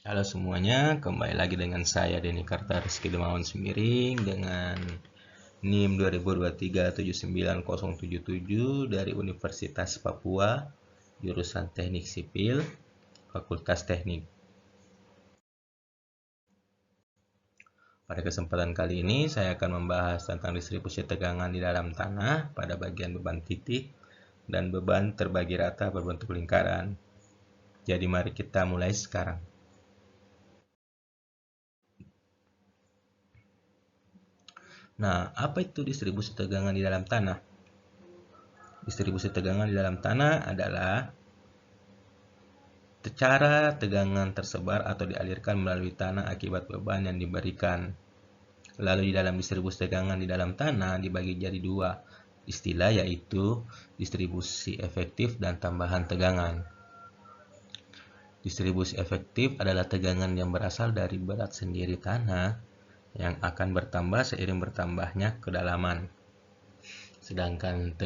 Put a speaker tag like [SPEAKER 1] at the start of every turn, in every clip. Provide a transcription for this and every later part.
[SPEAKER 1] Halo semuanya, kembali lagi dengan saya Denny Karta Rizky Demawan Semiring dengan NIM 2023 79077 dari Universitas Papua, jurusan Teknik Sipil, Fakultas Teknik. Pada kesempatan kali ini saya akan membahas tentang distribusi tegangan di dalam tanah pada bagian beban titik dan beban terbagi rata berbentuk lingkaran. Jadi mari kita mulai sekarang. Nah, apa itu distribusi tegangan di dalam tanah? Distribusi tegangan di dalam tanah adalah cara tegangan tersebar atau dialirkan melalui tanah akibat beban yang diberikan. Lalu di dalam distribusi tegangan di dalam tanah dibagi jadi dua istilah, yaitu distribusi efektif dan tambahan tegangan. Distribusi efektif adalah tegangan yang berasal dari berat sendiri tanah yang akan bertambah seiring bertambahnya kedalaman. Sedangkan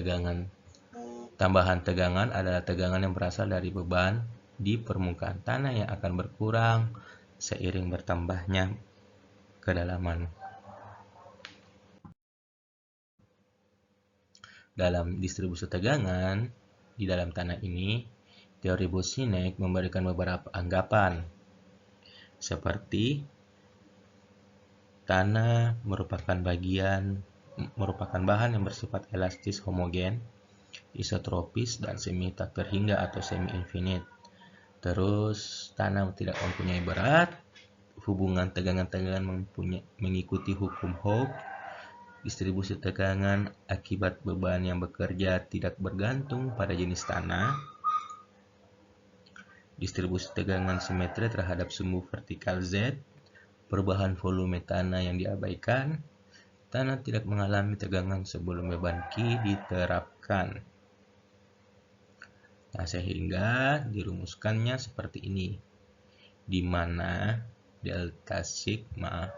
[SPEAKER 1] tambahan tegangan adalah tegangan yang berasal dari beban di permukaan tanah yang akan berkurang seiring bertambahnya kedalaman. Dalam distribusi tegangan di dalam tanah ini, teori Bosinek memberikan beberapa anggapan, seperti tanah merupakan bahan yang bersifat elastis homogen, isotropis, dan semi tak terhingga atau semi infinite. Terus tanah tidak mempunyai berat, hubungan tegangan-tegangan mengikuti hukum Hooke, distribusi tegangan akibat beban yang bekerja tidak bergantung pada jenis tanah, distribusi tegangan simetri terhadap sumbu vertikal Z, perubahan volume tanah yang diabaikan, tanah tidak mengalami tegangan sebelum beban Q diterapkan. Nah, sehingga dirumuskannya seperti ini, di mana delta sigma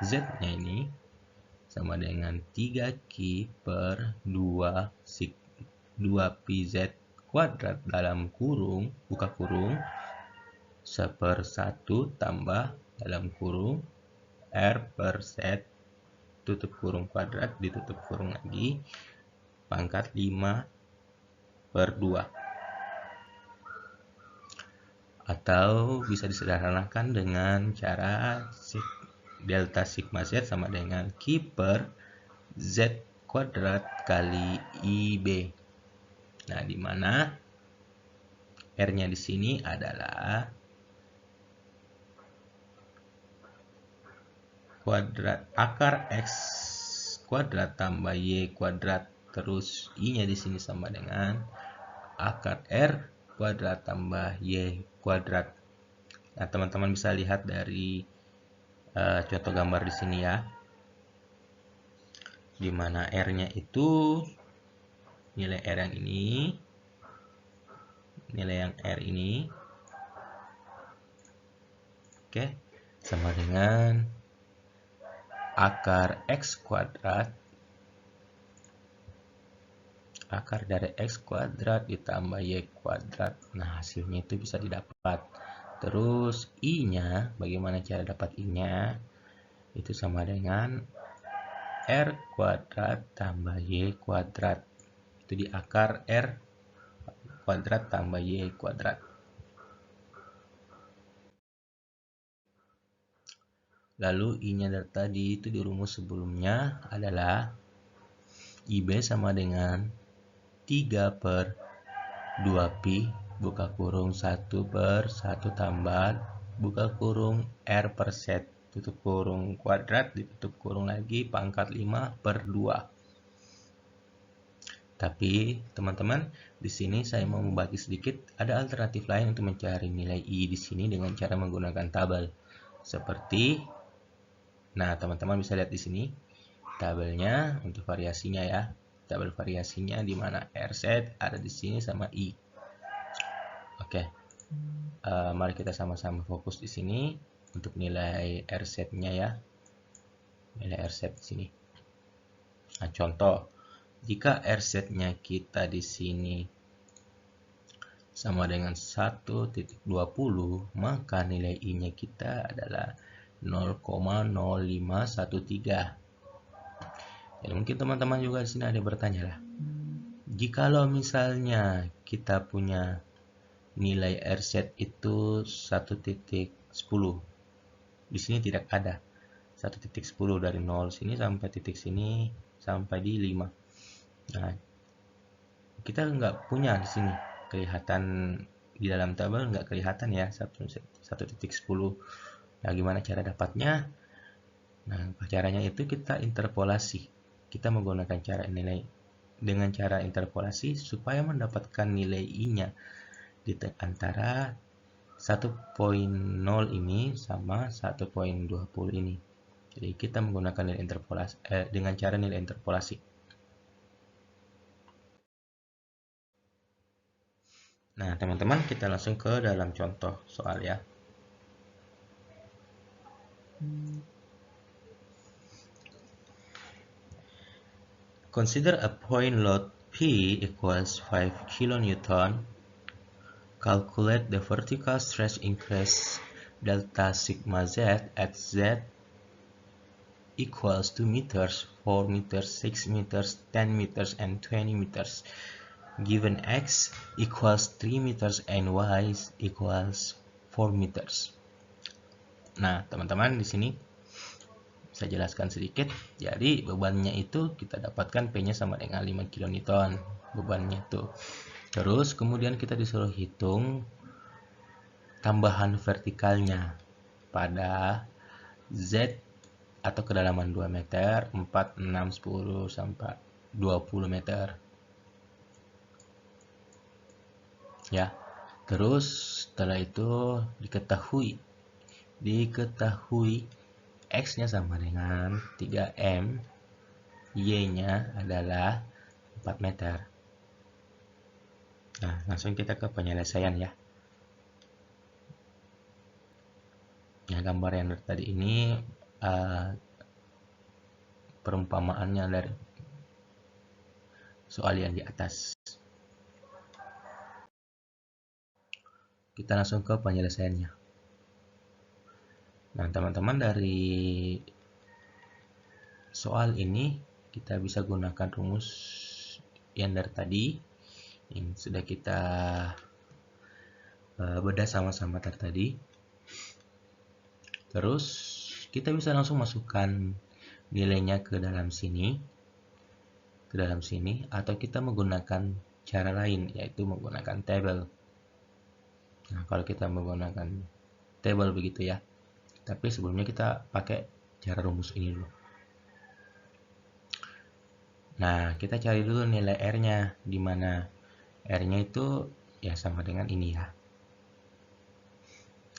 [SPEAKER 1] Z-nya ini sama dengan 3Q per 2PZ kuadrat dalam kurung, buka kurung, 1/1 tambah dalam kurung R per Z tutup kurung kuadrat ditutup kurung lagi pangkat 5/2. Atau bisa disederhanakan dengan cara delta sigma Z sama dengan Q per Z kuadrat kali IB. Nah, di mana R-nya di sini adalah kuadrat akar X kuadrat tambah Y kuadrat, terus I-nya di sini sama dengan akar R kuadrat tambah Y kuadrat. Nah, teman-teman bisa lihat dari contoh gambar di sini ya, di mana R-nya itu nilai R yang ini, nilai yang R ini, oke, sama dengan akar X kuadrat, akar dari X kuadrat ditambah Y kuadrat. Nah, hasilnya itu bisa didapat. Terus I-nya, bagaimana cara dapat I-nya? Itu sama dengan R kuadrat tambah Y kuadrat. Itu di akar R kuadrat tambah Y kuadrat. Lalu I-nya dari tadi itu di rumus sebelumnya adalah IB sama dengan 3/2pi buka kurung 1/1 tambah buka kurung R per Z tutup kurung kuadrat ditutup kurung lagi pangkat 5/2. Tapi teman-teman, di sini saya mau membagi sedikit, ada alternatif lain untuk mencari nilai I di sini dengan cara menggunakan tabel. Seperti, nah teman-teman bisa lihat di sini tabelnya untuk variasinya ya. Tabel variasinya di mana RZ ada di sini sama I. Oke. Mari kita sama-sama fokus di sini untuk nilai RZ-nya ya. Nilai RZ di sini. Nah, contoh, jika RZ-nya kita di sini sama dengan 1.20, maka nilai I-nya kita adalah 0,0513. Jadi mungkin teman-teman juga di sini ada bertanya lah. Jikalau misalnya kita punya nilai RZ itu 1.10, di sini tidak ada 1.10 dari 0 sini sampai titik sini sampai di 5. Nah, kita nggak punya di sini kelihatan di dalam tabel, nggak kelihatan ya 1.10. Nah, gimana cara dapatnya? Nah, caranya itu kita interpolasi. Kita menggunakan dengan cara interpolasi supaya mendapatkan nilai I-nya di antara 1.0 ini sama 1.20 ini. Jadi kita menggunakan nilai interpolasi dengan cara nilai interpolasi. Nah, teman-teman, kita langsung ke dalam contoh soal ya. Consider a point load P equals 5 kN. Calculate the vertical stress increase delta sigma z at z equals 2 meters, 4 meters, 6 meters, 10 meters, and 20 meters. Given x equals 3 meters and y equals 4 meters. Nah, teman-teman, di sini saya jelaskan sedikit. Jadi bebannya itu kita dapatkan P-nya sama dengan 5 kN bebannya itu. Terus kemudian kita disuruh hitung tambahan vertikalnya pada Z atau kedalaman 2 meter, 4, 6, 10 sampai 20 meter. Ya. Terus setelah itu diketahui X-nya sama dengan 3M, Y-nya adalah 4 meter. Nah, langsung kita ke penyelesaian ya. Nah, gambar yang dari tadi ini perumpamaannya dari soal yang di atas. Kita langsung ke penyelesaiannya. Nah, teman-teman, dari soal ini kita bisa gunakan rumus yang dari tadi yang sudah kita bedah sama-sama tadi. Terus kita bisa langsung masukkan nilainya ke dalam sini, atau kita menggunakan cara lain, yaitu menggunakan tabel. Nah, kalau kita menggunakan tabel begitu ya. Tapi sebelumnya kita pakai cara rumus ini dulu. Nah, kita cari dulu nilai R-nya, di mana R-nya itu ya sama dengan ini ya.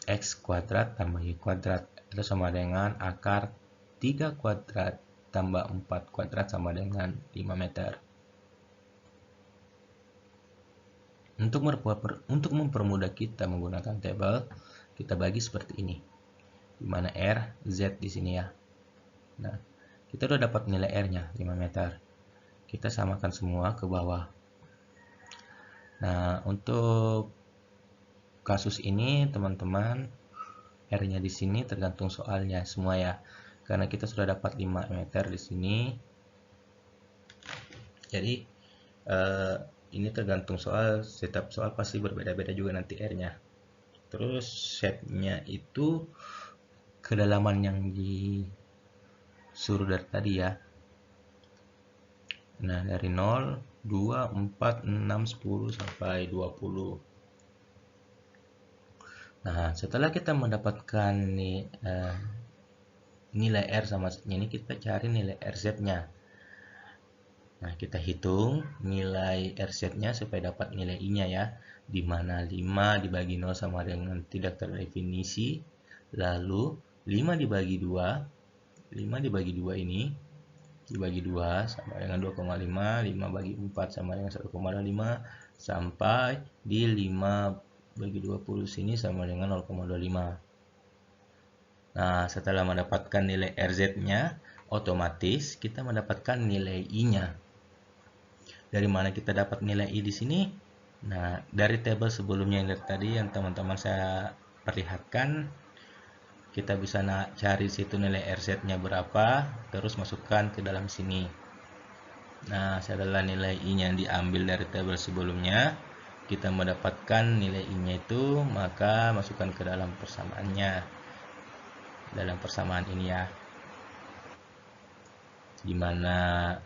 [SPEAKER 1] X kuadrat tambah Y kuadrat itu sama dengan akar 3 kuadrat tambah 4 kuadrat sama dengan 5 meter. Untuk mempermudah kita menggunakan tabel, kita bagi seperti ini. Di mana R, Z di sini ya. Nah, kita udah dapat nilai R-nya 5 meter. Kita samakan semua ke bawah. Nah, untuk kasus ini teman-teman, R-nya di sini tergantung soalnya semua ya. Karena kita sudah dapat 5 meter di sini. Jadi ini tergantung soal, setiap soal pasti berbeda-beda juga nanti R-nya. Terus shape-nya itu kedalaman yang disuruh dari tadi ya. Nah, dari 0, 2, 4, 6, 10 sampai 20. Nah, setelah kita mendapatkan nilai R sama Z-nya ini, kita cari nilai RZ-nya. Nah, kita hitung nilai RZ-nya supaya dapat nilai I-nya ya. Di mana 5 dibagi 0 sama dengan tidak terdefinisi. Lalu 5 dibagi 2 ini dibagi 2 sama dengan 2,5, 5 bagi 4 sama dengan 1,5, sampai di 5 bagi 20 sini sama dengan 0,25. Nah, setelah mendapatkan nilai RZ-nya, otomatis kita mendapatkan nilai I-nya. Dari mana kita dapat nilai I di sini? Nah, dari tabel sebelumnya yang dari tadi yang teman-teman saya perlihatkan, kita bisa cari situ nilai RZ-nya berapa, terus masukkan ke dalam sini. Nah, setelah nilai I-nya diambil dari tabel sebelumnya, kita mendapatkan nilai I-nya itu, maka masukkan ke dalam persamaannya. Dalam persamaan ini ya, dimana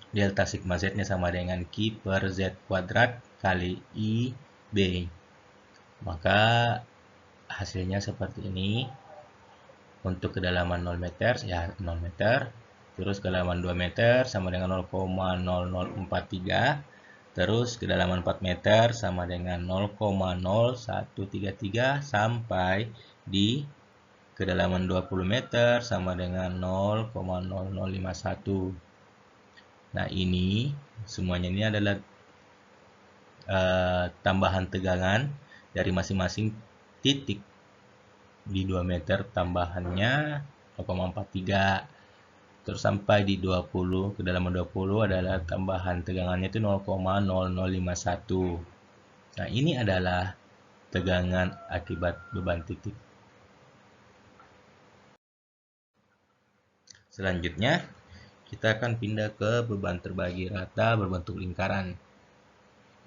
[SPEAKER 1] delta sigma Z-nya sama dengan Q per Z kuadrat kali IB. Maka hasilnya seperti ini. Untuk kedalaman 0 meter, ya 0 meter. Terus kedalaman 2 meter sama dengan 0,0043. Terus kedalaman 4 meter sama dengan 0,0133 sampai di kedalaman 20 meter sama dengan 0,0051. Nah, ini semuanya ini adalah tambahan tegangan dari masing-masing titik. Di 2 meter tambahannya 0,43. Terus sampai di 20, kedalaman 20 adalah tambahan tegangannya itu 0,0051. Nah, ini adalah tegangan akibat beban titik. Selanjutnya, kita akan pindah ke beban terbagi rata berbentuk lingkaran.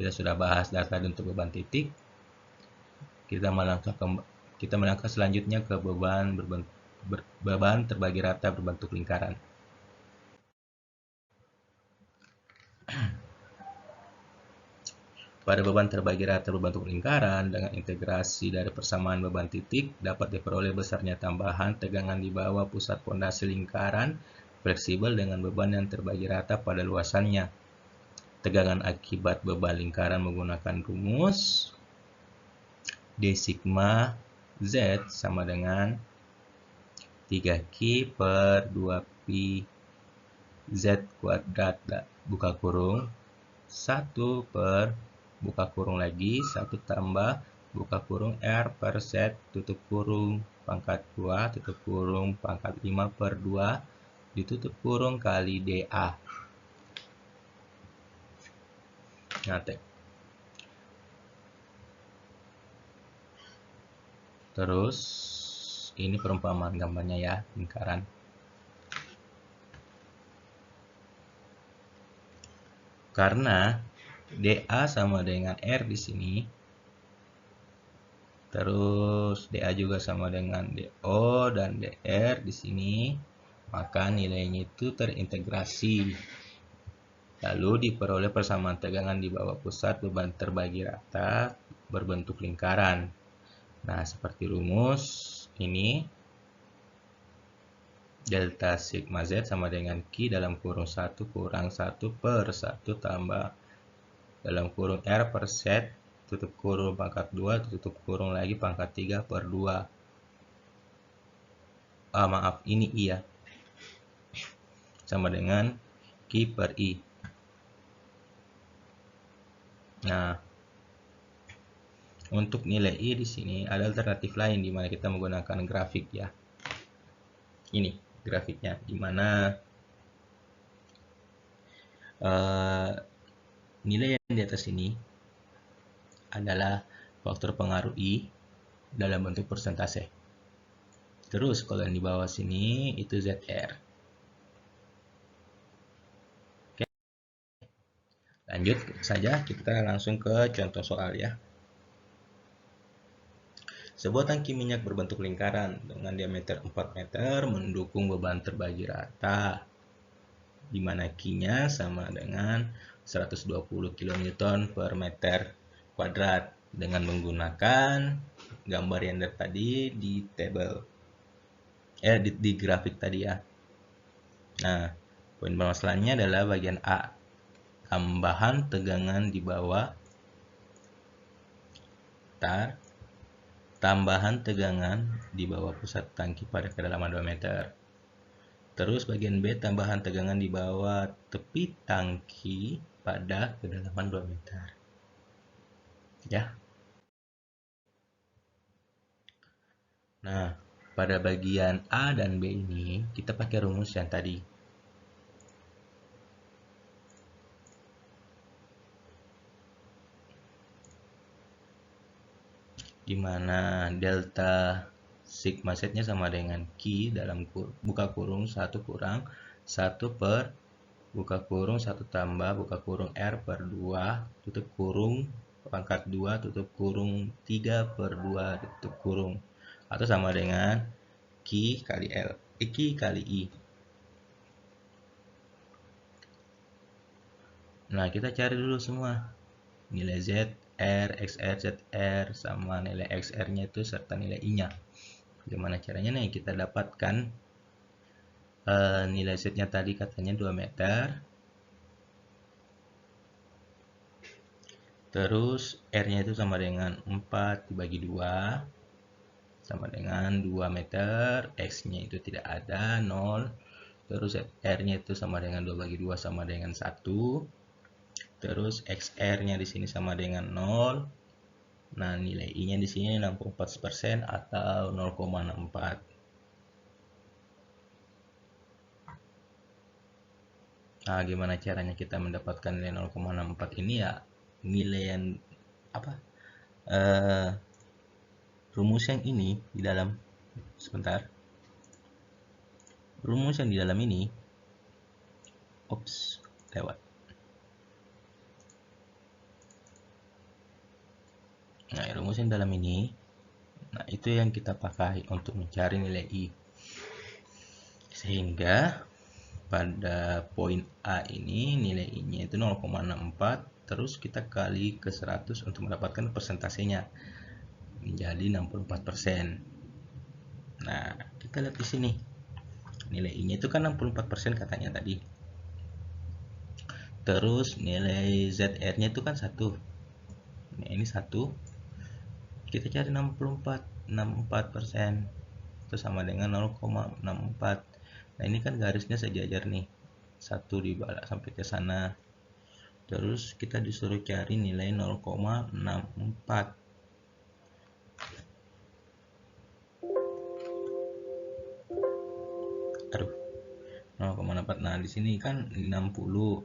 [SPEAKER 1] Kita sudah bahas data untuk beban titik. Kita melangkah selanjutnya ke beban terbagi rata berbentuk lingkaran. Pada beban terbagi rata berbentuk lingkaran, dengan integrasi dari persamaan beban titik, dapat diperoleh besarnya tambahan tegangan di bawah pusat pondasi lingkaran fleksibel dengan beban yang terbagi rata pada luasannya. Tegangan akibat beban lingkaran menggunakan rumus D sigma Z sama dengan 3Q per 2Pi Z kuadrat buka kurung 1 per buka kurung lagi 1 tambah buka kurung R per Z tutup kurung pangkat 2 tutup kurung pangkat 5 per 2 ditutup kurung kali DA. Nah, terus ini perumpamaan gambarnya ya, lingkaran. Karena DA sama dengan R di sini, terus DA juga sama dengan DO dan DR di sini, maka nilainya itu terintegrasi. Lalu diperoleh persamaan tegangan di bawah pusat beban terbagi rata berbentuk lingkaran. Nah, seperti rumus ini, delta sigma Z sama dengan Q dalam kurung 1 kurang 1 per 1 tambah dalam kurung R per Z tutup kurung pangkat 2 tutup kurung lagi pangkat 3 per 2. Maaf, ini I ya. Sama dengan Q per I. Nah, untuk nilai I di sini ada alternatif lain di mana kita menggunakan grafik ya. Ini grafiknya di mana nilai yang di atas ini adalah faktor pengaruh I dalam bentuk persentase. Terus kalau yang di bawah sini itu ZR. Oke. Lanjut saja, kita langsung ke contoh soal ya. Sebuah tangki minyak berbentuk lingkaran dengan diameter 4 meter mendukung beban terbagi rata, di mana Q-nya sama dengan 120 kN per meter kuadrat dengan menggunakan gambar yang dari tadi di tabel di grafik tadi ya. Nah, poin permasalahannya adalah bagian A, tambahan tegangan di bawah tambahan tegangan di bawah pusat tangki pada kedalaman 2 meter. Terus bagian B, tambahan tegangan di bawah tepi tangki pada kedalaman 2 meter. Ya. Nah, pada bagian A dan B ini kita pakai rumus yang tadi. di mana delta sigma Z-nya sama dengan Q dalam buka kurung 1 kurang 1 per buka kurung 1 tambah buka kurung R per 2 tutup kurung pangkat 2 tutup kurung 3 per 2 tutup kurung, atau sama dengan Q kali L, Q kali I. Nah, kita cari dulu semua nilai Z, R, XR, ZR, sama nilai XR-nya itu serta nilai I-nya. Gimana caranya nih? Kita dapatkan nilai Z-nya tadi katanya 2 meter. Terus R-nya itu sama dengan 4 dibagi 2. Sama dengan 2 meter. X-nya itu tidak ada, 0. Terus R-nya itu sama dengan 2 bagi 2 sama dengan 1. Terus XR-nya di sini sama dengan 0. Nah, nilai I-nya di sini 64% atau 0,64. Nah, gimana caranya kita mendapatkan nilai 0,64 ini ya? Nilai yang apa? Rumus yang ini di dalam sebentar. Rumus yang di dalam ini lewat. Nah, rumus yang dalam ini, nah itu yang kita pakai untuk mencari nilai I. Sehingga pada poin A ini nilai I-nya itu 0,64, terus kita kali ke 100 untuk mendapatkan persentasenya menjadi 64%. Nah, kita lihat di sini. Nilai I-nya itu kan 64% katanya tadi. Terus nilai ZR-nya itu kan 1. Nah, ini 1. Kita cari 64%. Itu sama dengan 0,64. Nah, ini kan garisnya sejajar nih. 1 dibalik sampai ke sana. Terus kita disuruh cari nilai 0,64. Aduh. 0,64. Nah, di sini kan 60,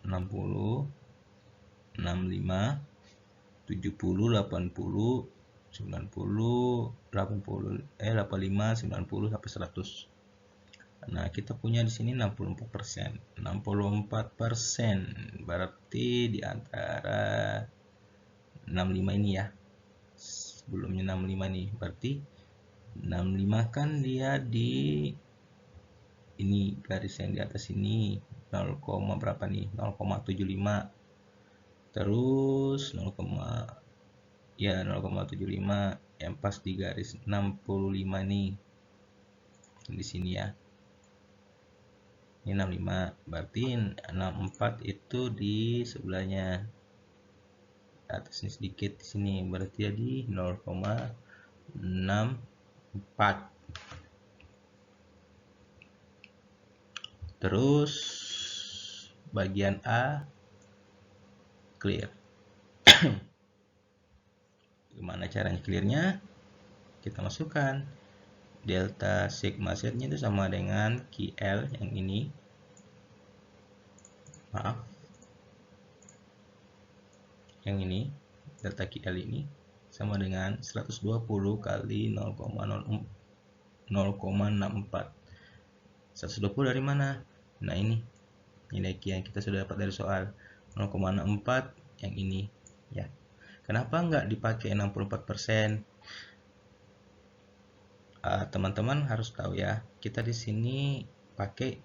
[SPEAKER 1] 65, 70, 80, 90, 80, 85, 90 sampai 100. Nah, kita punya di sini 64%. 64% berarti di antara 65 ini ya. Sebelumnya 65 nih. Berarti 65 kan dia di ini garis yang di atas ini 0, berapa nih? 0,75. Terus 0,75 yang pas di garis 65 nih. Di sini ya. Ini 65, berarti 64 itu di sebelahnya. Atasnya sedikit di sini, berarti jadi 0,64. Terus bagian A clear. Gimana caranya clearnya? Kita masukkan delta sigma Z-nya itu sama dengan QL yang ini. Maaf. Yang ini, delta QL ini sama dengan 120 kali 0,64. 120 dari mana? Nah, ini nilai Q yang kita sudah dapat dari soal. 0,64 yang ini ya. Kenapa nggak dipakai 64%? Teman-teman harus tahu ya, kita di sini pakai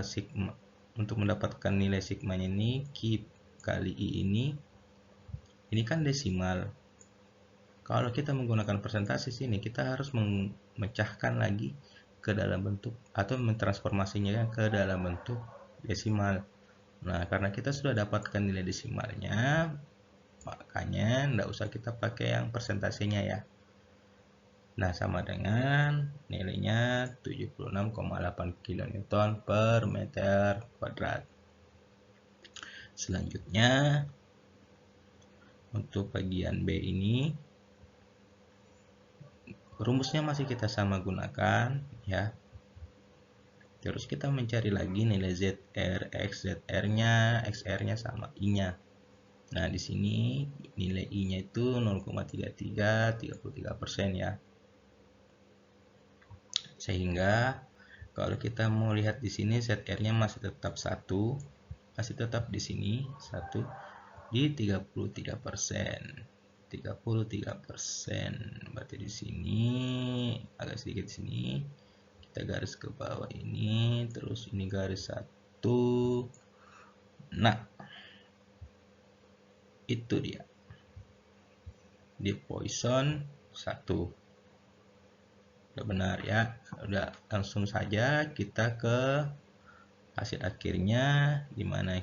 [SPEAKER 1] sigma untuk mendapatkan nilai sigmanya ini Q kali I ini kan desimal. Kalau kita menggunakan persentase sini, kita harus memecahkan lagi ke dalam bentuk atau mentransformasinya ke dalam bentuk desimal. Nah, karena kita sudah dapatkan nilai desimalnya, makanya tidak usah kita pakai yang persentasenya ya. Nah, sama dengan nilainya 76,8 kN per meter kuadrat. Selanjutnya, untuk bagian B ini, rumusnya masih kita sama gunakan ya. Terus kita mencari lagi nilai ZR, X, ZR-nya, XR-nya sama I-nya. Nah, di sini nilai I-nya itu 0,33% ya. Sehingga kalau kita mau lihat di sini ZR-nya masih tetap 1, masih tetap di sini 1 di 33%. 33%. Berarti di sini agak sedikit di sini. Kita garis ke bawah ini, terus ini garis 1. Nah, itu dia. Di Poisson 1. Udah benar ya. Udah, langsung saja kita ke hasil akhirnya, dimana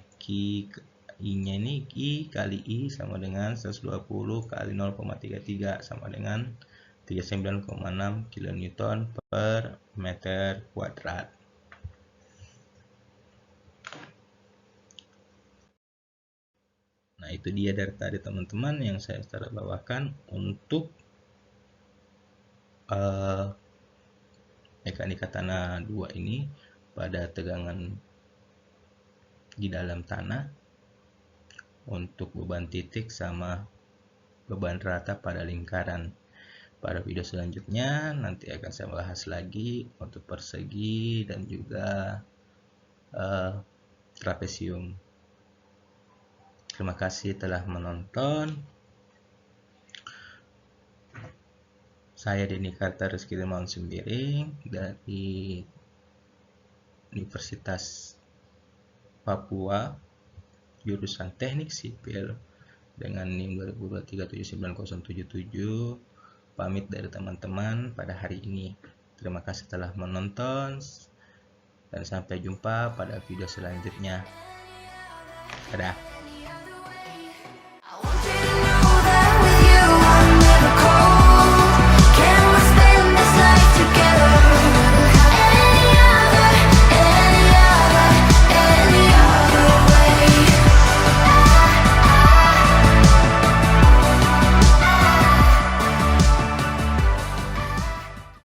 [SPEAKER 1] I-nya ini I kali I sama dengan 120 kali 0,33 sama dengan 39,6 kN per meter kuadrat. Nah, itu dia dari tadi teman-teman yang saya telah bawakan untuk mekanika tanah 2 ini pada tegangan di dalam tanah untuk beban titik sama beban rata pada lingkaran. Pada video selanjutnya nanti akan saya bahas lagi untuk persegi dan juga trapesium. Terima kasih telah menonton. Saya Denny Carter Rizky Dermawan Sembiring dari Universitas Papua, jurusan Teknik Sipil dengan NIM 2023790077. Pamit dari teman-teman pada hari ini. Terima kasih telah menonton dan sampai jumpa pada video selanjutnya. Dadah.